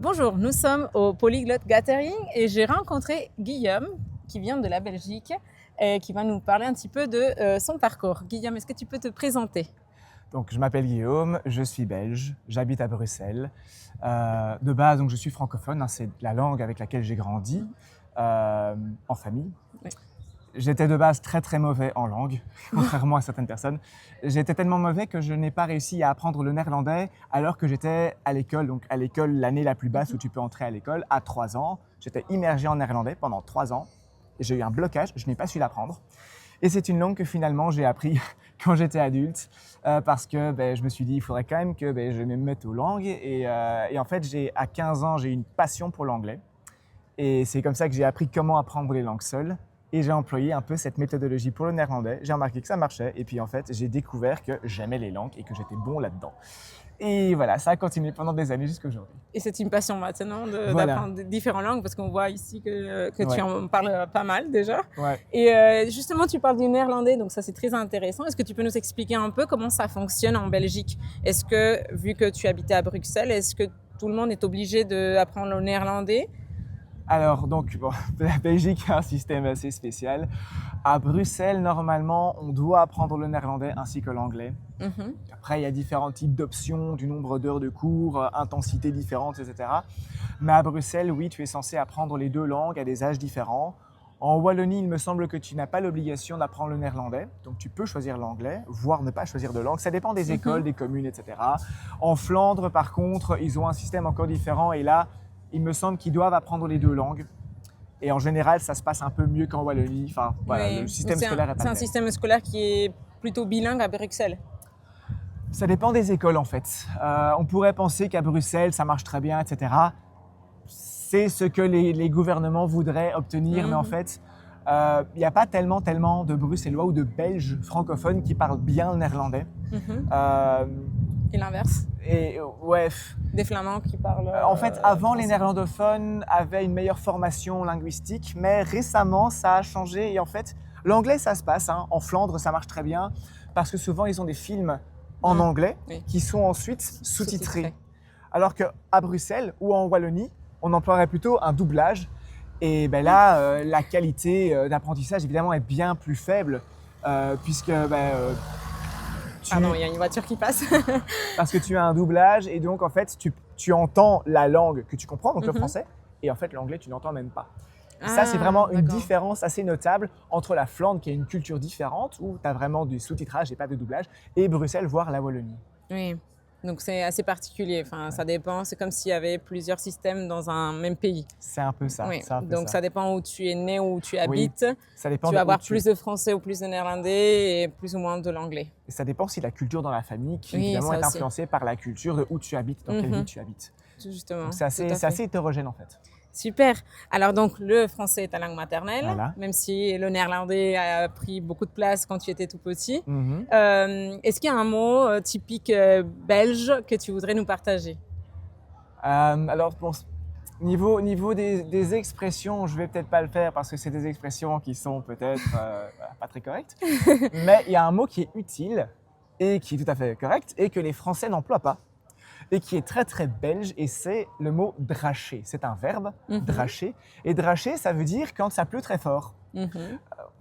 Bonjour, nous sommes au Polyglot Gathering et j'ai rencontré Guillaume qui vient de la Belgique et qui va nous parler un petit peu de son parcours. Guillaume, est-ce que tu peux te présenter? Donc, je m'appelle Guillaume, je suis belge, j'habite à Bruxelles. De base, donc, je suis francophone, hein, c'est la langue avec laquelle j'ai grandi en famille. Oui. J'étais de base très très mauvais en langue, contrairement à certaines personnes. J'étais tellement mauvais que je n'ai pas réussi à apprendre le néerlandais alors que j'étais à l'école, donc à l'école l'année la plus basse où tu peux entrer à l'école, à 3 ans. J'étais immergé en néerlandais pendant 3 ans. J'ai eu un blocage, je n'ai pas su l'apprendre. Et c'est une langue que finalement j'ai appris quand j'étais adulte parce que je me suis dit il faudrait quand même que je me mette aux langues. Et en fait, à 15 ans, j'ai eu une passion pour l'anglais. Et c'est comme ça que j'ai appris comment apprendre les langues seules. Et j'ai employé un peu cette méthodologie pour le néerlandais. J'ai remarqué que ça marchait. Et puis en fait, j'ai découvert que j'aimais les langues et que j'étais bon là-dedans. Et voilà, ça a continué pendant des années jusqu'à aujourd'hui. Et c'est une passion maintenant Voilà. d'apprendre différentes langues parce qu'on voit ici que Ouais. tu en parles pas mal déjà. Ouais. Et justement, tu parles du néerlandais, donc ça c'est très intéressant. Est-ce que tu peux nous expliquer un peu comment ça fonctionne en Belgique? Est-ce que, vu que tu habitais à Bruxelles, est-ce que tout le monde est obligé d'apprendre le néerlandais? Alors, donc, la Belgique a un système assez spécial. À Bruxelles, normalement, on doit apprendre le néerlandais ainsi que l'anglais. Mhm. Après, il y a différents types d'options, du nombre d'heures de cours, intensité différente, etc. Mais à Bruxelles, oui, tu es censé apprendre les deux langues à des âges différents. En Wallonie, il me semble que tu n'as pas l'obligation d'apprendre le néerlandais, donc tu peux choisir l'anglais, voire ne pas choisir de langue. Ça dépend des écoles, des communes, etc. En Flandre, par contre, ils ont un système encore différent et là, il me semble qu'ils doivent apprendre les deux langues. Et en général, ça se passe un peu mieux qu'en Wallonie. Enfin, voilà, Oui. le système Donc, scolaire est pas c'est le un même. système scolaire qui est plutôt bilingue à Bruxelles. Ça dépend des écoles en fait. On pourrait penser qu'à Bruxelles, ça marche très bien, etc. C'est ce que les gouvernements voudraient obtenir, mais en fait, il n'y a pas tellement de Bruxellois ou de Belges francophones qui parlent bien le néerlandais. Et l'inverse, Et ouais, des Flamands qui parlent en fait, avant, les français. néerlandophones avaient une meilleure formation linguistique, mais récemment, ça a changé. Et en fait, l'anglais, ça se passe. Hein. En Flandre, ça marche très bien parce que souvent, ils ont des films en anglais Oui. qui sont ensuite sous-titrés. Sous-titrés. Alors qu'à Bruxelles ou en Wallonie, on emploierait plutôt un doublage. Et là, la qualité d'apprentissage, évidemment, est bien plus faible puisque Pardon, il y a une voiture qui passe. parce que tu as un doublage et donc en fait tu entends la langue que tu comprends, donc le français, et en fait l'anglais tu n'entends même pas. Ça c'est vraiment une d'accord. différence assez notable entre la Flandre qui a une culture différente où tu as vraiment du sous-titrage et pas de doublage, et Bruxelles voire la Wallonie. Oui, donc c'est assez particulier. Enfin, ça dépend. C'est comme s'il y avait plusieurs systèmes dans un même pays. C'est un peu ça. Oui. C'est un peu Donc ça dépend où tu es né, où tu habites. Ça dépend Tu de vas où avoir tu plus de français ou plus de néerlandais et plus ou moins de l'anglais. Et ça dépend aussi de la culture dans la famille qui Oui, évidemment ça est aussi. influencée par la culture de où tu habites, dans quelle ville tu habites. Justement. Donc c'est tout à fait. assez hétérogène en fait. Super. Alors donc le français est ta langue maternelle, Voilà. même si le néerlandais a pris beaucoup de place quand tu étais tout petit. Mhm. Est-ce qu'il y a un mot typique belge que tu voudrais nous partager? Alors, bon, niveau des expressions, je vais peut-être pas le faire parce que c'est des expressions qui sont peut-être pas très correctes. Mais il y a un mot qui est utile et qui est tout à fait correct et que les Français n'emploient pas et qui est très très belge, et c'est le mot dracher. C'est un verbe, dracher. Et dracher, ça veut dire quand ça pleut très fort.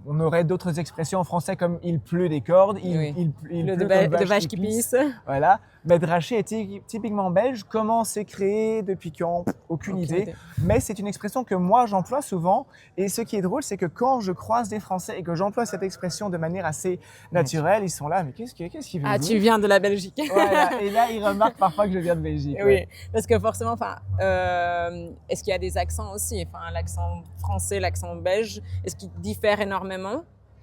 On aurait d'autres expressions en français comme il pleut des cordes, il Le pleut de vache qui pisse. Voilà. Mais dracher est typiquement belge. Comment c'est créé, depuis quand? Aucune idée. Mais c'est une expression que moi j'emploie souvent. Et ce qui est drôle, c'est que quand je croise des Français et que j'emploie cette expression de manière assez naturelle, ils sont là, mais qu'est-ce qu'il veut dire? Ah, tu viens de la Belgique. Voilà. Et là, ils remarquent parfois que je viens de Belgique. Oui, Ouais. parce que forcément, est-ce qu'il y a des accents aussi? Enfin, l'accent français, l'accent belge, est-ce qu'ils diffèrent énormément?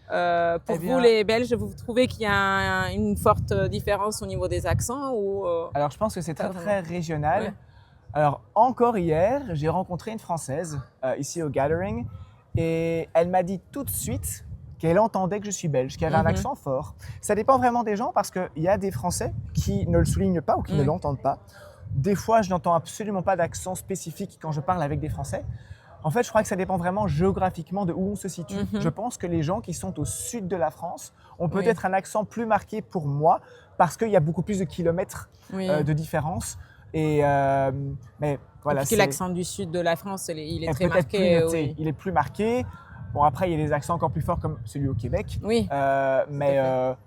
Pour vous, les Belges, vous trouvez qu'il y a une forte différence au niveau des accents ou Alors, je pense que c'est très, très régional. Ouais. Alors, encore hier, j'ai rencontré une Française ici au Gathering et elle m'a dit tout de suite qu'elle entendait que je suis belge, qu'elle avait un accent fort. Ça dépend vraiment des gens parce qu'il y a des Français qui ne le soulignent pas ou qui ne l'entendent pas. Des fois, je n'entends absolument pas d'accent spécifique quand je parle avec des Français. En fait, je crois que ça dépend vraiment géographiquement de où on se situe. Je pense que les gens qui sont au sud de la France ont peut-être un accent plus marqué pour moi parce qu'il y a beaucoup plus de kilomètres de différence. Mais Voilà, et puis l'accent du sud de la France, il est très marqué. Plus noté. Oui. Il est plus marqué. Bon, après, il y a des accents encore plus forts comme celui au Québec. Oui. Mais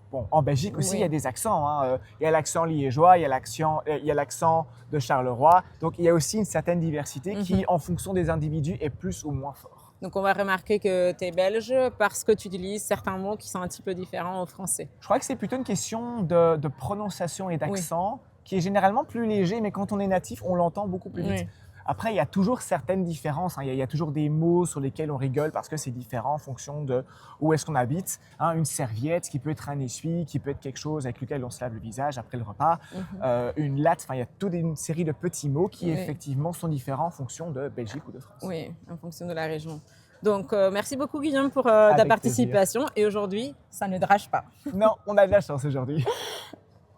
bon, en Belgique aussi, il y a des accents. Hein. Il y a l'accent liégeois, il y a l'accent de Charleroi. Donc, il y a aussi une certaine diversité qui, en fonction des individus, est plus ou moins fort. Donc, on va remarquer que tu es belge parce que tu utilises certains mots qui sont un petit peu différents au français. Je crois que c'est plutôt une question de prononciation et d'accent qui est généralement plus léger, mais quand on est natif, on l'entend beaucoup plus vite. Après, il y a toujours certaines différences. Hein. Il y a toujours des mots sur lesquels on rigole parce que c'est différent en fonction de où est-ce qu'on habite. Hein, une serviette qui peut être un essuie, qui peut être quelque chose avec lequel on se lave le visage après le repas. Une latte, il y a toute une série de petits mots qui effectivement sont différents en fonction de Belgique ou de France. Oui, en fonction de la région. Donc, merci beaucoup Guillaume pour ta participation. Plaisir. Et aujourd'hui, ça ne drache pas. Non, on a de la chance aujourd'hui.